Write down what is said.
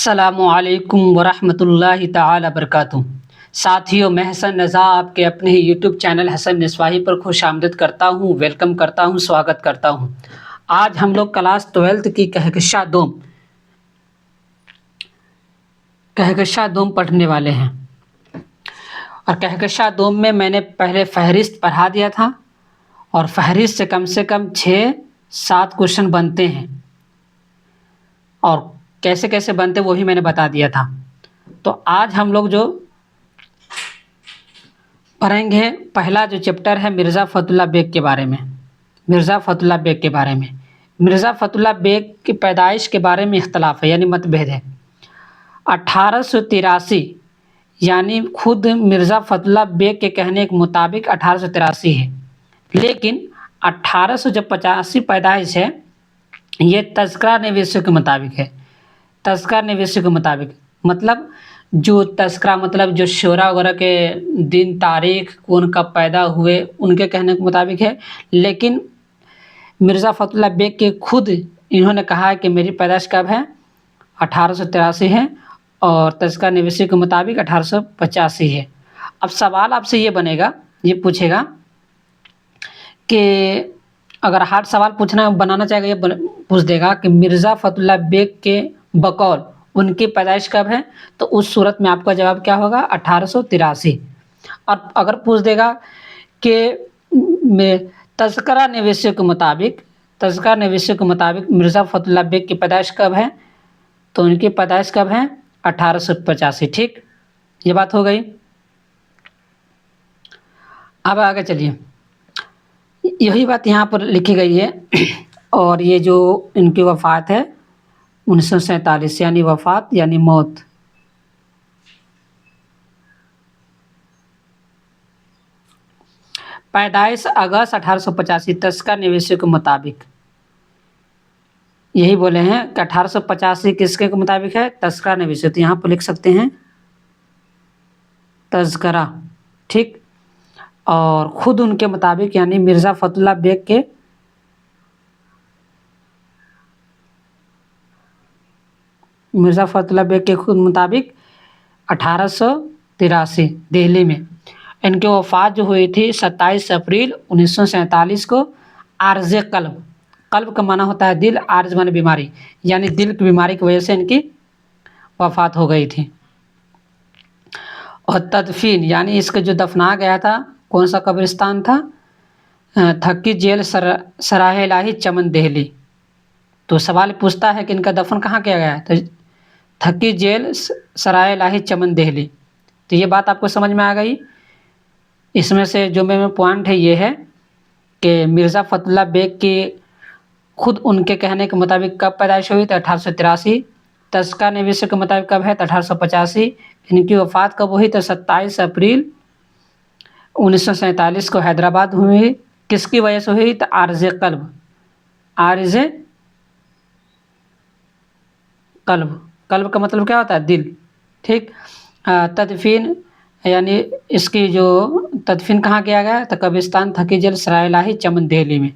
السلام علیکم ورحمۃ اللہ تعالی وبرکاتہ۔ ساتھیوں، میں حسن رضا آپ کے اپنے ہی یوٹیوب چینل حسن نسواہی پر خوش آمدید کرتا ہوں، ویلکم کرتا ہوں، سواگت کرتا ہوں۔ آج ہم لوگ کلاس 12 کی کہکشاں دوم پڑھنے والے ہیں، اور کہکشاں دوم میں نے پہلے فہرست پڑھا دیا تھا، اور فہرست سے کم 6-7 کوشچن بنتے ہیں، اور کیسے کیسے بنتے وہی میں نے بتا دیا تھا۔ تو آج ہم لوگ جو پڑھیں گے، پہلا جو چیپٹر ہے مرزا فتح اللہ بیگ کے بارے میں۔ مرزا فتح اللہ بیگ کی پیدائش کے بارے میں اختلاف ہے، یعنی متبھید ہے۔ 1883، یعنی خود مرزا فتح اللہ بیگ کے کہنے کے مطابق 1883 ہے، لیکن 1885 پیدائش ہے، یہ تذکرہ نویسوں کے مطابق ہے۔ تذکرہ نویسوں کے مطابق مطلب جو تذکرہ مطلب جو شعراء وغیرہ کے دن، تاریخ، کون کب پیدا ہوئے، ان کے کہنے کے مطابق ہے، لیکن مرزا فتح اللہ بیگ کے خود انہوں نے کہا ہے کہ میری پیدائش کب ہے، 1883 ہے، اور تذکرہ نویسوں کے مطابق 1885 ہے۔ اب سوال آپ سے یہ پوچھے گا کہ اگر ہارڈ سوال بنانا چاہے گا، یہ پوچھ دے گا کہ مرزا فتح اللہ بیگ کے بقول ان کی پیدائش کب ہے، تو اس صورت میں آپ کا جواب کیا ہوگا، 1883۔ اور اگر پوچھ دے گا کہ تذکرہ نویسوں کے مطابق مرزا فتح اللہ بیگ کی پیدائش کب ہے، تو ان کی پیدائش کب ہے، 1885۔ ٹھیک، یہ بات ہو گئی۔ اب آگے چلیے، یہی بات یہاں پر لکھی گئی ہے، اور یہ جو ان کی وفات ہے 1947، یعنی وفات یعنی موت۔ پیدائش اگست 1885، تذکرہ نویسوں کے مطابق یہی بولے ہیں کہ 1885 کس کے مطابق ہے، تذکرہ نویسوں، تو یہاں پر لکھ سکتے ہیں تذکرہ، ٹھیک۔ اور خود ان کے مطابق، یعنی مرزا فتح اللہ بیگ کے خود مطابق 1883 دہلی میں۔ ان کی وفات جو ہوئی تھی 27 اپریل 1947 کو، عارض قلب کا معنی ہوتا ہے دل، عارض معنی بیماری، یعنی دل کی بیماری کی وجہ سے ان کی وفات ہو گئی تھی۔ اور تدفین، یعنی اس کو جو دفنا گیا تھا، کون سا قبرستان تھا، تھکی جیل سراہ الہی چمن دہلی۔ تو سوال پوچھتا ہے کہ ان کا دفن کہاں کیا گیا ہے، تو تھکی جیل سراہ الہی چمن دہلی۔ تو یہ بات آپ کو سمجھ میں آ گئی۔ اس میں سے جو میں پوائنٹ ہے یہ ہے کہ مرزا فتح اللہ بیگ کی خود ان کے کہنے کے مطابق کب پیدائش ہوئی، تو 1883۔ تذکرہ نویسوں کے مطابق کب ہے، تو 1885۔ ان کی وفات کب ہوئی، تو 27 اپریل 1947 کو حیدرآباد ہوئی۔ کس کی وجہ سے ہوئی، تو عارض قلب کا مطلب کیا ہوتا ہے، دل، ٹھیک۔ تدفین، یعنی اس کی جو تدفین کہاں کیا گیا، تو قبرستان تھکی جیل سراہ الہی چمن دہلی میں۔